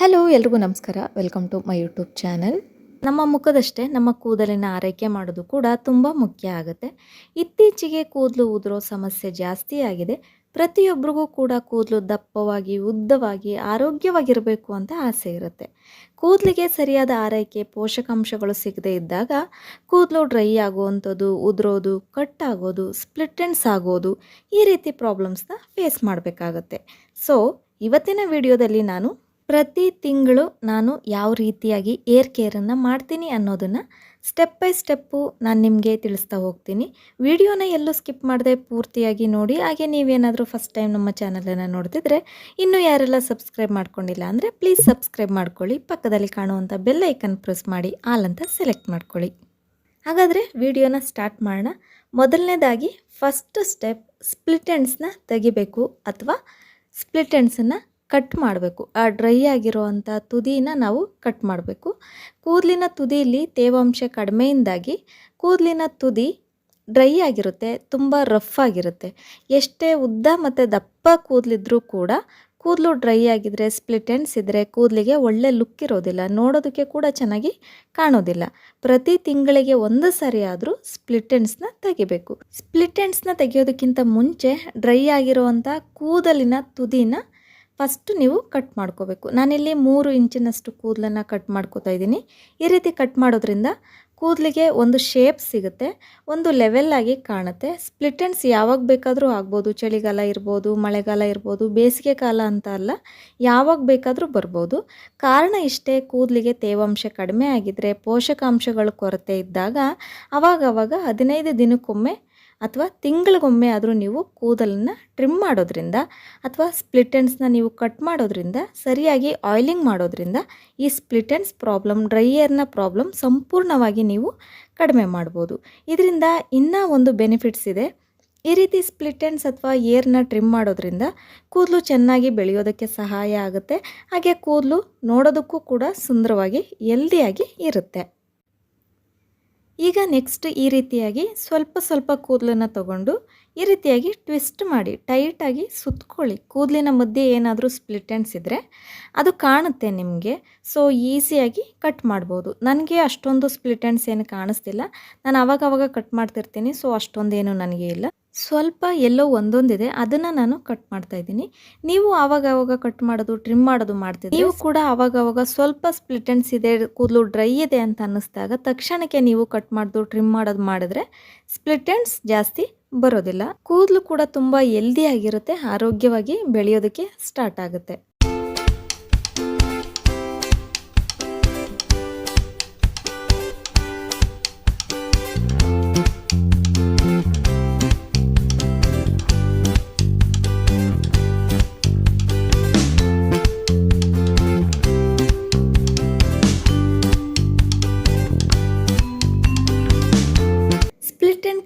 Hello ಎಲ್ರಿಗೂ ನಮಸ್ಕಾರ. Welcome to my YouTube channel. ನಮ್ಮ ಮುಖದಷ್ಟೇ ನಮ್ಮ ಕೂದಲಿನ ಆರೈಕೆ ಮಾಡೋದು ಕೂಡ ತುಂಬ ಮುಖ್ಯ ಆಗುತ್ತೆ. ಇತ್ತೀಚೆಗೆ ಕೂದಲು ಉದುರೋ ಸಮಸ್ಯೆ ಜಾಸ್ತಿ ಆಗಿದೆ. ಪ್ರತಿಯೊಬ್ಬರಿಗೂ ಕೂಡ ಕೂದಲು ದಪ್ಪವಾಗಿ ಉದ್ದವಾಗಿ ಆರೋಗ್ಯವಾಗಿರಬೇಕು ಅಂತ ಆಸೆ ಇರುತ್ತೆ. ಕೂದಲಿಗೆ ಸರಿಯಾದ ಆರೈಕೆ ಪೋಷಕಾಂಶಗಳು ಸಿಗದೇ ಇದ್ದಾಗ ಕೂದಲು ಡ್ರೈ ಆಗುವಂಥದ್ದು, ಉದುರೋದು, ಕಟ್ ಆಗೋದು, ಸ್ಪ್ಲಿಟ್ ಎಂಡ್ಸ್ ಆಗೋದು, ಈ ರೀತಿ ಪ್ರಾಬ್ಲಮ್ಸ್ನ ಫೇಸ್ ಮಾಡಬೇಕಾಗತ್ತೆ. ಸೊ ಇವತ್ತಿನ ವಿಡಿಯೋದಲ್ಲಿ ನಾನು ಪ್ರತಿ ತಿಂಗಳು ನಾನು ಯಾವ ರೀತಿಯಾಗಿ ಏರ್ ಕೇರನ್ನು ಮಾಡ್ತೀನಿ ಅನ್ನೋದನ್ನು ಸ್ಟೆಪ್ ಬೈ ಸ್ಟೆಪ್ಪು ನಾನು ನಿಮಗೆ ತಿಳಿಸ್ತಾ ಹೋಗ್ತೀನಿ. ವಿಡಿಯೋನ ಎಲ್ಲೂ ಸ್ಕಿಪ್ ಮಾಡದೆ ಪೂರ್ತಿಯಾಗಿ ನೋಡಿ. ಹಾಗೆ ನೀವೇನಾದರೂ ಫಸ್ಟ್ ಟೈಮ್ ನಮ್ಮ ಚಾನಲನ್ನು ನೋಡ್ತಿದ್ರೆ ಇನ್ನೂ ಯಾರೆಲ್ಲ ಸಬ್ಸ್ಕ್ರೈಬ್ ಮಾಡ್ಕೊಂಡಿಲ್ಲ ಅಂದರೆ ಪ್ಲೀಸ್ ಸಬ್ಸ್ಕ್ರೈಬ್ ಮಾಡ್ಕೊಳ್ಳಿ. ಪಕ್ಕದಲ್ಲಿ ಕಾಣುವಂಥ ಬೆಲ್ ಐಕನ್ ಪ್ರೆಸ್ ಮಾಡಿ ಆಲ್ ಅಂತ ಸೆಲೆಕ್ಟ್ ಮಾಡ್ಕೊಳ್ಳಿ. ಹಾಗಾದರೆ ವಿಡಿಯೋನ ಸ್ಟಾರ್ಟ್ ಮಾಡೋಣ. ಮೊದಲನೇದಾಗಿ ಫಸ್ಟ್ ಸ್ಟೆಪ್, ಸ್ಪ್ಲಿಟ್ ಎಂಡ್ಸ್ನ ತೆಗಿಬೇಕು ಅಥವಾ ಸ್ಪ್ಲಿಟ್ ಎಂಡ್ಸನ್ನು ಕಟ್ ಮಾಡಬೇಕು. ಆ ಡ್ರೈ ಆಗಿರೋವಂಥ ತುದಿನ ನಾವು ಕಟ್ ಮಾಡಬೇಕು. ಕೂದಲಿನ ತುದಿಯಲ್ಲಿ ತೇವಾಂಶ ಕಡಿಮೆಯಿಂದಾಗಿ ಕೂದಲಿನ ತುದಿ ಡ್ರೈ ಆಗಿರುತ್ತೆ, ತುಂಬ ರಫ್ ಆಗಿರುತ್ತೆ. ಎಷ್ಟೇ ಉದ್ದ ಮತ್ತು ದಪ್ಪ ಕೂದಲಿದ್ರೂ ಕೂಡ ಕೂದಲು ಡ್ರೈ ಆಗಿದ್ರೆ, ಸ್ಪ್ಲಿಟ್ ಎಂಡ್ಸ್ ಇದ್ದರೆ ಕೂದಲಿಗೆ ಒಳ್ಳೆ ಲುಕ್ ಇರೋದಿಲ್ಲ, ನೋಡೋದಕ್ಕೆ ಕೂಡ ಚೆನ್ನಾಗಿ ಕಾಣೋದಿಲ್ಲ. ಪ್ರತಿ ತಿಂಗಳಿಗೆ ಒಂದು ಸರಿ ಆದರೂ ಸ್ಪ್ಲಿಟ್ ಎಂಡ್ಸ್ನ ತೆಗಿಬೇಕು. ಸ್ಪ್ಲಿಟ್ ಎಂಡ್ಸ್ನ ತೆಗಿಯೋದಕ್ಕಿಂತ ಮುಂಚೆ ಡ್ರೈ ಆಗಿರೋವಂಥ ಕೂದಲಿನ ತುದಿನ ಫಸ್ಟು ನೀವು ಕಟ್ ಮಾಡ್ಕೋಬೇಕು. ನಾನಿಲ್ಲಿ 3 ಇಂಚಿನಷ್ಟು ಕೂದಲನ್ನು ಕಟ್ ಮಾಡ್ಕೋತಾ ಇದ್ದೀನಿ. ಈ ರೀತಿ ಕಟ್ ಮಾಡೋದ್ರಿಂದ ಕೂದಲಿಗೆ ಒಂದು ಶೇಪ್ ಸಿಗುತ್ತೆ, ಒಂದು ಲೆವೆಲ್ ಆಗಿ ಕಾಣುತ್ತೆ. ಸ್ಪ್ಲಿಟ್ ಎಂಡ್ಸ್ ಯಾವಾಗ ಬೇಕಾದರೂ ಆಗ್ಬೋದು. ಚಳಿಗಾಲ ಇರ್ಬೋದು, ಮಳೆಗಾಲ ಇರ್ಬೋದು, ಬೇಸಿಗೆ ಕಾಲ ಅಂತ ಅಲ್ಲ, ಯಾವಾಗ ಬೇಕಾದರೂ ಬರ್ಬೋದು. ಕಾರಣ ಇಷ್ಟೇ, ಕೂದಲಿಗೆ ತೇವಾಂಶ ಕಡಿಮೆ ಆಗಿದ್ದರೆ, ಪೋಷಕಾಂಶಗಳ ಕೊರತೆ ಇದ್ದಾಗ ಅವಾಗವಾಗ 15 ದಿನಕ್ಕೊಮ್ಮೆ ಅಥವಾ ತಿಂಗಳಿಗೊಮ್ಮೆ ಆದರೂ ನೀವು ಕೂದಲನ್ನು ಟ್ರಿಮ್ ಮಾಡೋದ್ರಿಂದ ಅಥವಾ ಸ್ಪ್ಲಿಟ್ ಎಂಡ್ಸ್ನ ನೀವು ಕಟ್ ಮಾಡೋದ್ರಿಂದ, ಸರಿಯಾಗಿ ಆಯಿಲಿಂಗ್ ಮಾಡೋದ್ರಿಂದ ಈ ಸ್ಪ್ಲಿಟ್ ಎಂಡ್ಸ್ ಪ್ರಾಬ್ಲಮ್, ಡ್ರೈ ಏರ್ನ ಪ್ರಾಬ್ಲಮ್ ಸಂಪೂರ್ಣವಾಗಿ ನೀವು ಕಡಿಮೆ ಮಾಡ್ಬೋದು. ಇದರಿಂದ ಇನ್ನೂ ಒಂದು ಬೆನಿಫಿಟ್ಸ್ ಇದೆ. ಈ ರೀತಿ ಸ್ಪ್ಲಿಟ್ ಎಂಡ್ಸ್ ಅಥವಾ ಏರ್ನ ಟ್ರಿಮ್ ಮಾಡೋದ್ರಿಂದ ಕೂದಲು ಚೆನ್ನಾಗಿ ಬೆಳೆಯೋದಕ್ಕೆ ಸಹಾಯ ಆಗುತ್ತೆ. ಹಾಗೆ ಕೂದಲು ನೋಡೋದಕ್ಕೂ ಕೂಡ ಸುಂದರವಾಗಿ ಹೆಲ್ದಿಯಾಗಿ ಇರುತ್ತೆ. ಈಗ ನೆಕ್ಸ್ಟ್ ಈ ರೀತಿಯಾಗಿ ಸ್ವಲ್ಪ ಕೂದಲನ್ನು ತಗೊಂಡು ಈ ರೀತಿಯಾಗಿ ಟ್ವಿಸ್ಟ್ ಮಾಡಿ ಟೈಟಾಗಿ ಸುತ್ಕೊಳ್ಳಿ. ಕೂದಲಿನ ಮಧ್ಯೆ ಏನಾದರೂ ಸ್ಪ್ಲಿಟ್ ಎಂಡ್ಸ್ ಇದ್ದರೆ ಅದು ಕಾಣುತ್ತೆ ನಿಮಗೆ. ಸೊ ಈಸಿಯಾಗಿ ಕಟ್ ಮಾಡ್ಬೋದು. ನನಗೆ ಅಷ್ಟೊಂದು ಸ್ಪ್ಲಿಟ್ ಎಂಡ್ಸ್ ಏನು ಕಾಣಿಸ್ತಿಲ್ಲ, ನಾನು ಆವಾಗವಾಗ ಕಟ್ ಮಾಡ್ತಿರ್ತೀನಿ. ಸೊ ಅಷ್ಟೊಂದೇನು ನನಗೆ ಇಲ್ಲ, ಸ್ವಲ್ಪ ಎಲ್ಲೋ ಒಂದೊಂದಿದೆ, ಅದನ್ನು ನಾನು ಕಟ್ ಮಾಡ್ತಾಯಿದ್ದೀನಿ. ನೀವು ಆವಾಗವಾಗ ಕಟ್ ಮಾಡೋದು, ಟ್ರಿಮ್ ಮಾಡೋದು ಮಾಡ್ತಿದ್ದೀವಿ. ನೀವು ಕೂಡ ಆವಾಗವಾಗ ಸ್ವಲ್ಪ ಸ್ಪ್ಲಿಟ್ ಎಂಡ್ಸ್ ಇದೆ, ಕೂದಲು ಡ್ರೈ ಇದೆ ಅಂತ ಅನ್ನಿಸ್ದಾಗ ತಕ್ಷಣಕ್ಕೆ ನೀವು ಕಟ್ ಮಾಡೋದು, ಟ್ರಿಮ್ ಮಾಡೋದು ಮಾಡಿದ್ರೆ ಸ್ಪ್ಲಿಟ್ ಎಂಡ್ಸ್ ಜಾಸ್ತಿ ಬರೋದಿಲ್ಲ. ಕೂದಲು ಕೂಡ ತುಂಬ ಹೆಲ್ದಿಯಾಗಿರುತ್ತೆ, ಆರೋಗ್ಯವಾಗಿ ಬೆಳೆಯೋದಕ್ಕೆ ಸ್ಟಾರ್ಟ್ ಆಗುತ್ತೆ.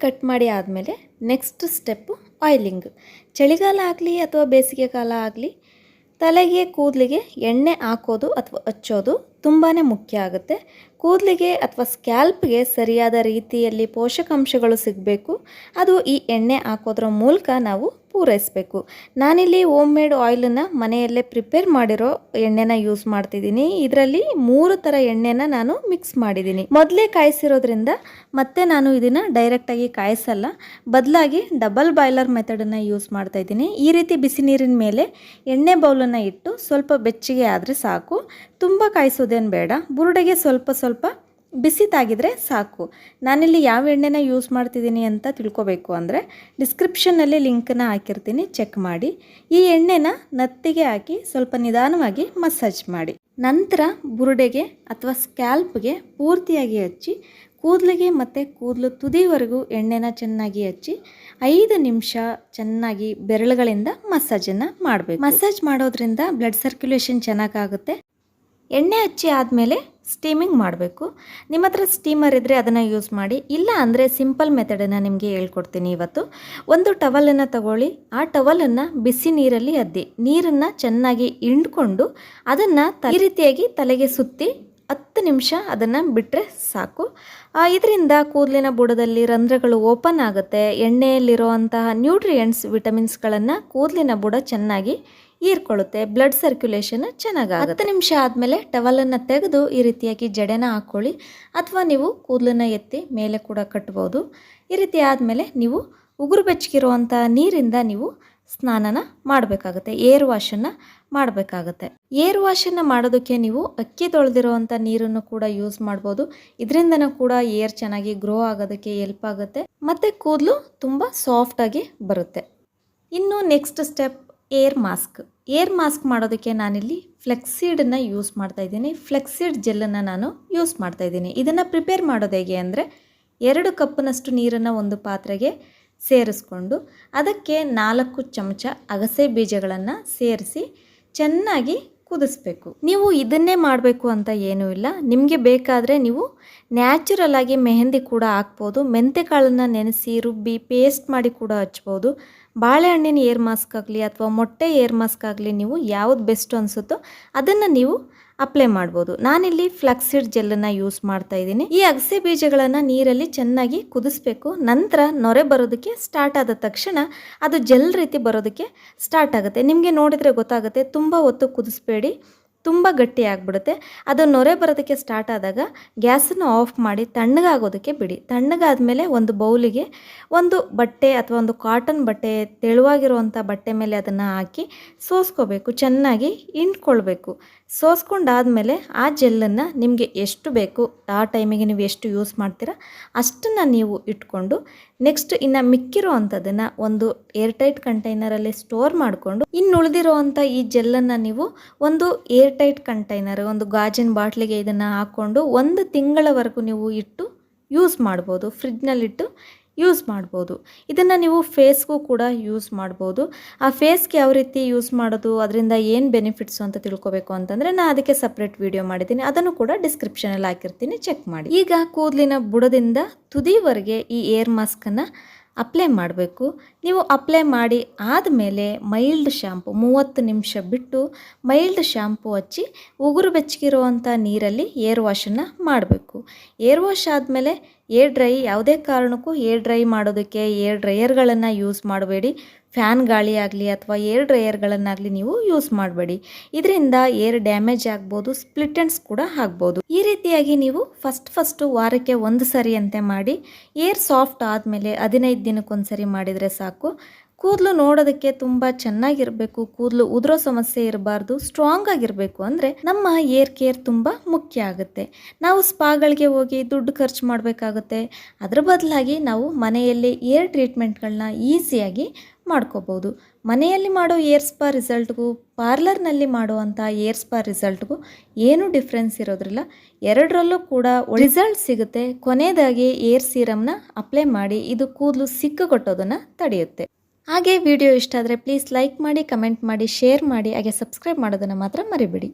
ಕಟ್ ಮಾಡಿ ಆದಮೇಲೆ ನೆಕ್ಸ್ಟ್ ಸ್ಟೆಪ್ಪು ಆಯಿಲಿಂಗ್. ಚಳಿಗಾಲ ಆಗಲಿ ಅಥವಾ ಬೇಸಿಗೆ ಕಾಲ ಆಗಲಿ ತಲೆಗೆ ಕೂದಲಿಗೆ ಎಣ್ಣೆ ಹಾಕೋದು ಅಥವಾ ಹಚ್ಚೋದು ತುಂಬಾ ಮುಖ್ಯ ಆಗುತ್ತೆ. ಕೂದಲಿಗೆ ಅಥವಾ ಸ್ಕ್ಯಾಲ್ಪ್ಗೆ ಸರಿಯಾದ ರೀತಿಯಲ್ಲಿ ಪೋಷಕಾಂಶಗಳು ಸಿಗಬೇಕು. ಅದು ಈ ಎಣ್ಣೆ ಹಾಕೋದ್ರ ಮೂಲಕ ನಾವು ಪೂರೈಸಬೇಕು. ನಾನಿಲ್ಲಿ ಹೋಮ್ ಮೇಡ್ ಆಯಿಲನ್ನು ಮನೆಯಲ್ಲೇ ಪ್ರಿಪೇರ್ ಮಾಡಿರೋ ಎಣ್ಣೆನ ಯೂಸ್ ಮಾಡ್ತಿದ್ದೀನಿ. ಇದರಲ್ಲಿ 3 ಥರ ಎಣ್ಣೆನ ನಾನು ಮಿಕ್ಸ್ ಮಾಡಿದ್ದೀನಿ. ಮೊದಲೇ ಕಾಯಿಸಿರೋದ್ರಿಂದ ಮತ್ತೆ ನಾನು ಇದನ್ನು ಡೈರೆಕ್ಟಾಗಿ ಕಾಯಿಸಲ್ಲ, ಬದಲಾಗಿ ಡಬಲ್ ಬಾಯ್ಲರ್ ಮೆಥಡನ್ನು ಯೂಸ್ ಮಾಡ್ತಾಯಿದ್ದೀನಿ. ಈ ರೀತಿ ಬಿಸಿ ನೀರಿನ ಮೇಲೆ ಎಣ್ಣೆ ಬೌಲನ್ನು ಇಟ್ಟು ಸ್ವಲ್ಪ ಬೆಚ್ಚಗೆ ಆದರೆ ಸಾಕು, ತುಂಬ ಕಾಯಿಸೋದೇನು ಬೇಡ. ಬುರುಡೆಗೆ ಸ್ವಲ್ಪ ಬಿಸಿ ತಾಗಿದ್ರೆ ಸಾಕು. ನಾನಿಲ್ಲಿ ಯಾವ ಎಣ್ಣೆನ ಯೂಸ್ ಮಾಡ್ತಿದ್ದೀನಿ ಅಂತ ತಿಳ್ಕೊಬೇಕು ಅಂದರೆ ಡಿಸ್ಕ್ರಿಪ್ಷನ್ನಲ್ಲಿ ಲಿಂಕನ್ನು ಹಾಕಿರ್ತೀನಿ, ಚೆಕ್ ಮಾಡಿ. ಈ ಎಣ್ಣೆನ ನತ್ತಿಗೆ ಹಾಕಿ ಸ್ವಲ್ಪ ನಿಧಾನವಾಗಿ ಮಸಾಜ್ ಮಾಡಿ. ನಂತರ ಬುರುಡೆಗೆ ಅಥವಾ ಸ್ಕ್ಯಾಲ್ಪ್ಗೆ ಪೂರ್ತಿಯಾಗಿ ಹಚ್ಚಿ ಕೂದಲಿಗೆ ಮತ್ತು ಕೂದಲು ತುದಿವರೆಗೂ ಎಣ್ಣೆನ ಚೆನ್ನಾಗಿ ಹಚ್ಚಿ 5 ನಿಮಿಷ ಚೆನ್ನಾಗಿ ಬೆರಳುಗಳಿಂದ ಮಸಾಜನ್ನು ಮಾಡಬೇಕು. ಮಸಾಜ್ ಮಾಡೋದ್ರಿಂದ ಬ್ಲಡ್ ಸರ್ಕ್ಯುಲೇಷನ್ ಚೆನ್ನಾಗಾಗುತ್ತೆ. ಎಣ್ಣೆ ಹಚ್ಚಿ ಆದಮೇಲೆ ಸ್ಟೀಮಿಂಗ್ ಮಾಡಬೇಕು. ನಿಮ್ಮ ಹತ್ರ ಸ್ಟೀಮರ್ ಇದ್ದರೆ ಅದನ್ನು ಯೂಸ್ ಮಾಡಿ, ಇಲ್ಲ ಅಂದರೆ ಸಿಂಪಲ್ ಮೆಥಡನ್ನು ನಿಮಗೆ ಹೇಳ್ಕೊಡ್ತೀನಿ ಇವತ್ತು. ಒಂದು ಟವಲನ್ನು ತಗೊಳ್ಳಿ, ಆ ಟವಲನ್ನು ಬಿಸಿ ನೀರಲ್ಲಿ ಅದ್ದಿ, ನೀರನ್ನು ಚೆನ್ನಾಗಿ ಹಿಂಡ್ಕೊಂಡು ಅದನ್ನು ಈ ರೀತಿಯಾಗಿ ತಲೆಗೆ ಸುತ್ತಿ 10 ನಿಮಿಷ ಅದನ್ನು ಬಿಟ್ಟರೆ ಸಾಕು. ಇದರಿಂದ ಕೂದಲಿನ ಬುಡದಲ್ಲಿ ರಂಧ್ರಗಳು ಓಪನ್ ಆಗುತ್ತೆ. ಎಣ್ಣೆಯಲ್ಲಿರುವಂತಹ ನ್ಯೂಟ್ರಿಯೆಂಟ್ಸ್, ವಿಟಮಿನ್ಸ್ಗಳನ್ನು ಕೂದಲಿನ ಬುಡ ಚೆನ್ನಾಗಿ ಹೀರ್ಕೊಳ್ಳುತ್ತೆ, ಬ್ಲಡ್ ಸರ್ಕ್ಯುಲೇಷನ್ ಚೆನ್ನಾಗಾಗುತ್ತೆ. 10 ನಿಮಿಷ ಆದಮೇಲೆ ಟವಲನ್ನು ತೆಗೆದು ಈ ರೀತಿಯಾಗಿ ಜಡೆನ ಹಾಕ್ಕೊಳ್ಳಿ, ಅಥವಾ ನೀವು ಕೂದಲನ್ನು ಎತ್ತಿ ಮೇಲೆ ಕೂಡ ಕಟ್ಬೋದು. ಈ ರೀತಿ ಆದಮೇಲೆ ನೀವು ಉಗುರು ಬೆಚ್ಚಗಿರುವಂಥ ನೀರಿಂದ ನೀವು ಸ್ನಾನನ ಮಾಡಬೇಕಾಗುತ್ತೆ, ಏರ್ ವಾಶನ್ನು ಮಾಡಬೇಕಾಗತ್ತೆ. ಏರ್ ವಾಶನ್ನು ಮಾಡೋದಕ್ಕೆ ನೀವು ಅಕ್ಕಿ ತೊಳೆದಿರುವಂಥ ನೀರನ್ನು ಕೂಡ ಯೂಸ್ ಮಾಡ್ಬೋದು. ಇದರಿಂದನೂ ಕೂಡ ಏರ್ ಚೆನ್ನಾಗಿ ಗ್ರೋ ಆಗೋದಕ್ಕೆ ಹೆಲ್ಪ್ ಆಗುತ್ತೆ ಮತ್ತು ಕೂದಲು ತುಂಬ ಸಾಫ್ಟಾಗಿ ಬರುತ್ತೆ. ಇನ್ನು next step air mask. Air mask ಮಾಡೋದಕ್ಕೆ ನಾನಿಲ್ಲಿ ಫ್ಲೆಕ್ಸೀಡನ್ನು ಯೂಸ್ ಮಾಡ್ತಾಯಿದ್ದೀನಿ. ಫ್ಲೆಕ್ಸೀಡ್ ಜೆಲ್ಲನ್ನು ನಾನು ಯೂಸ್ ಮಾಡ್ತಾಯಿದ್ದೀನಿ. ಇದನ್ನು ಪ್ರಿಪೇರ್ ಮಾಡೋದು ಹೇಗೆ ಅಂದರೆ 2 ಕಪ್ನಷ್ಟು ನೀರನ್ನು ಒಂದು ಪಾತ್ರೆಗೆ ಸೇರಿಸ್ಕೊಂಡು ಅದಕ್ಕೆ 4 ಚಮಚ ಅಗಸೆ ಬೀಜಗಳನ್ನು ಸೇರಿಸಿ ಚೆನ್ನಾಗಿ ಕುದಿಸ್ಬೇಕು. ನೀವು ಇದನ್ನೇ ಮಾಡಬೇಕು ಅಂತ ಏನೂ ಇಲ್ಲ. ನಿಮಗೆ ಬೇಕಾದರೆ ನೀವು ನ್ಯಾಚುರಲ್ ಆಗಿ ಮೆಹಂದಿ ಕೂಡ ಹಾಕ್ಬೋದು. ಮೆಂತೆಕಾಳನ್ನು ನೆನೆಸಿ ರುಬ್ಬಿ ಪೇಸ್ಟ್ ಮಾಡಿ ಕೂಡ ಹಚ್ಬೋದು. ಬಾಳೆಹಣ್ಣಿನ ಏರ್ ಮಾಸ್ಕ್ ಆಗಲಿ ಅಥವಾ ಮೊಟ್ಟೆ ಏರ್ ಮಾಸ್ಕ್ ಆಗಲಿ ನೀವು ಯಾವುದು ಬೆಸ್ಟ್ ಅನಿಸುತ್ತೋ ಅದನ್ನು ನೀವು ಅಪ್ಲೈ ಮಾಡ್ಬೋದು. ನಾನಿಲ್ಲಿ ಫ್ಲಾಕ್ಸೀಡ್ ಜೆಲ್ಲನ್ನು ಯೂಸ್ ಮಾಡ್ತಾ ಇದ್ದೀನಿ. ಈ ಅಗಸೆ ಬೀಜಗಳನ್ನು ನೀರಲ್ಲಿ ಚೆನ್ನಾಗಿ ಕುದಿಸ್ಬೇಕು. ನಂತರ ನೊರೆ ಬರೋದಕ್ಕೆ ಸ್ಟಾರ್ಟ್ ಆದ ತಕ್ಷಣ ಅದು ಜೆಲ್ ರೀತಿ ಬರೋದಕ್ಕೆ ಸ್ಟಾರ್ಟ್ ಆಗುತ್ತೆ. ನಿಮಗೆ ನೋಡಿದರೆ ಗೊತ್ತಾಗುತ್ತೆ. ತುಂಬ ಹೊತ್ತು ಕುದಿಸ್ಬೇಡಿ, ತುಂಬ ಗಟ್ಟಿ ಆಗಿಬಿಡುತ್ತೆ. ಅದು ನೊರೆ ಬರೋದಕ್ಕೆ ಸ್ಟಾರ್ಟ್ ಆದಾಗ ಗ್ಯಾಸನ್ನು ಆಫ್ ಮಾಡಿ ತಣ್ಣಗಾಗೋದಕ್ಕೆ ಬಿಡಿ. ತಣ್ಣಗಾದ್ಮೇಲೆ ಒಂದು ಬೌಲಿಗೆ ಒಂದು ಬಟ್ಟೆ ಅಥವಾ ಒಂದು ಕಾಟನ್ ಬಟ್ಟೆ, ತೆಳುವಾಗಿರುವಂಥ ಬಟ್ಟೆ ಮೇಲೆ ಅದನ್ನು ಹಾಕಿ ಸೋಸ್ಕೋಬೇಕು, ಚೆನ್ನಾಗಿ ಹಿಂಡ್ಕೊಳ್ಬೇಕು. ಸೋಸ್ಕೊಂಡಾದಮೇಲೆ ಆ ಜೆಲ್ಲನ್ನು ನಿಮಗೆ ಎಷ್ಟು ಬೇಕು ಆ ಟೈಮಿಗೆ ನೀವು ಎಷ್ಟು ಯೂಸ್ ಮಾಡ್ತೀರಾ ಅಷ್ಟನ್ನು ನೀವು ಇಟ್ಕೊಂಡು ನೆಕ್ಸ್ಟ್ ಇನ್ನು ಮಿಕ್ಕಿರೋ ಅಂಥದ್ದನ್ನು ಒಂದು ಏರ್ಟೈಟ್ ಕಂಟೈನರಲ್ಲಿ ಸ್ಟೋರ್ ಮಾಡಿಕೊಂಡು ಇನ್ನು ಉಳಿದಿರೋವಂಥ ಈ ಜೆಲ್ಲನ್ನು ನೀವು ಒಂದು ಏರ್ಟೈಟ್ ಕಂಟೈನರ್, ಒಂದು ಗಾಜಿನ ಬಾಟ್ಲಿಗೆ ಇದನ್ನು ಹಾಕ್ಕೊಂಡು 1 ತಿಂಗಳವರೆಗೂ ನೀವು ಇಟ್ಟು ಯೂಸ್ ಮಾಡ್ಬೋದು. ಫ್ರಿಡ್ಜ್ನಲ್ಲಿಟ್ಟು ಯೂಸ್ ಮಾಡ್ಬೋದು. ಇದನ್ನು ನೀವು ಫೇಸ್ಗೂ ಕೂಡ ಯೂಸ್ ಮಾಡ್ಬೋದು. ಆ ಫೇಸ್ಗೆ ಯಾವ ರೀತಿ ಯೂಸ್ ಮಾಡೋದು, ಅದರಿಂದ ಏನು ಬೆನಿಫಿಟ್ಸು ಅಂತ ತಿಳ್ಕೊಬೇಕು ಅಂತಂದರೆ ನಾನು ಅದಕ್ಕೆ ಸಪ್ರೇಟ್ ವಿಡಿಯೋ ಮಾಡಿದ್ದೀನಿ. ಅದನ್ನು ಕೂಡ ಡಿಸ್ಕ್ರಿಪ್ಷನಲ್ಲಿ ಹಾಕಿರ್ತೀನಿ, ಚೆಕ್ ಮಾಡಿ. ಈಗ ಕೂದಲಿನ ಬುಡದಿಂದ ತುದಿವರೆಗೆ ಈ ಏರ್ ಮಾಸ್ಕನ್ನು ಅಪ್ಲೈ ಮಾಡಬೇಕು. ನೀವು ಅಪ್ಲೈ ಮಾಡಿ ಆದಮೇಲೆ ಮೈಲ್ಡ್ ಶ್ಯಾಂಪು 30 ನಿಮಿಷ ಬಿಟ್ಟು ಮೈಲ್ಡ್ ಶ್ಯಾಂಪು ಹಚ್ಚಿ ಉಗುರು ಬೆಚ್ಚಗಿರುವಂಥ ನೀರಲ್ಲಿ ಏರ್ ವಾಶನ್ನು ಮಾಡಬೇಕು. ಏರ್ ವಾಶ್ ಆದಮೇಲೆ ಏರ್ ಡ್ರೈ, ಯಾವುದೇ ಕಾರಣಕ್ಕೂ ಏರ್ ಡ್ರೈ ಮಾಡೋದಕ್ಕೆ ಏರ್ ಡ್ರೈಯರ್ಗಳನ್ನು ಯೂಸ್ ಮಾಡಬೇಡಿ. ಫ್ಯಾನ್ ಗಾಳಿ ಆಗಲಿ ಅಥವಾ ಏರ್ ಡ್ರೈಯರ್ಗಳನ್ನಾಗಲಿ ನೀವು ಯೂಸ್ ಮಾಡಬೇಡಿ. ಇದರಿಂದ ಏರ್ ಡ್ಯಾಮೇಜ್ ಆಗ್ಬೋದು, ಸ್ಪ್ಲಿಟ್ ಎಂಡ್ಸ್ ಕೂಡ ಆಗ್ಬೋದು. ಈ ರೀತಿಯಾಗಿ ನೀವು ಫಸ್ಟು ವಾರಕ್ಕೆ 1 ಸರಿ ಅಂತೆ ಮಾಡಿ ಏರ್ ಸಾಫ್ಟ್ ಆದಮೇಲೆ 15 ದಿನಕ್ಕೊಂದು ಸರಿ ಮಾಡಿದರೆ ಸಾಕು. ಕೂದಲು ನೋಡೋದಕ್ಕೆ ತುಂಬ ಚೆನ್ನಾಗಿರಬೇಕು, ಕೂದಲು ಉದುರೋ ಸಮಸ್ಯೆ ಇರಬಾರ್ದು, ಸ್ಟ್ರಾಂಗ್ ಆಗಿರಬೇಕು ಅಂದರೆ ನಮ್ಮ ಏರ್ ಕೇರ್ ತುಂಬ ಮುಖ್ಯ ಆಗುತ್ತೆ. ನಾವು ಸ್ಪಾಗಳಿಗೆ ಹೋಗಿ ದುಡ್ಡು ಖರ್ಚು ಮಾಡಬೇಕಾಗುತ್ತೆ. ಅದರ ಬದಲಾಗಿ ನಾವು ಮನೆಯಲ್ಲಿ ಏರ್ ಟ್ರೀಟ್ಮೆಂಟ್ಗಳನ್ನ ಈಸಿಯಾಗಿ ಮಾಡ್ಕೋಬೋದು. ಮನೆಯಲ್ಲಿ ಮಾಡೋ ಏರ್ ಸ್ಪಾ ರಿಸಲ್ಟ್ಗೂ ಪಾರ್ಲರ್ನಲ್ಲಿ ಮಾಡುವಂಥ ಏರ್ ಸ್ಪಾ ರಿಸಲ್ಟ್ಗೂ ಏನೂ ಡಿಫ್ರೆನ್ಸ್ ಇರೋದ್ರಿಲ್ಲ. ಎರಡರಲ್ಲೂ ಕೂಡ ರಿಸಲ್ಟ್ ಸಿಗುತ್ತೆ. ಕೊನೆಯದಾಗಿ ಏರ್ ಸೀರಮ್ನ ಅಪ್ಲೈ ಮಾಡಿ, ಇದು ಕೂದಲು ಸಿಕ್ಕುಗೊಟ್ಟೋದನ್ನು ತಡೆಯುತ್ತೆ. ಹಾಗೆ ವಿಡಿಯೋ ಇಷ್ಟ ಆದರೆ ಪ್ಲೀಸ್ ಲೈಕ್ ಮಾಡಿ, ಕಮೆಂಟ್ ಮಾಡಿ, ಶೇರ್ ಮಾಡಿ, ಹಾಗೆ ಸಬ್ಸ್ಕ್ರೈಬ್ ಮಾಡೋದನ್ನು ಮಾತ್ರ ಮರಿಬೇಡಿ.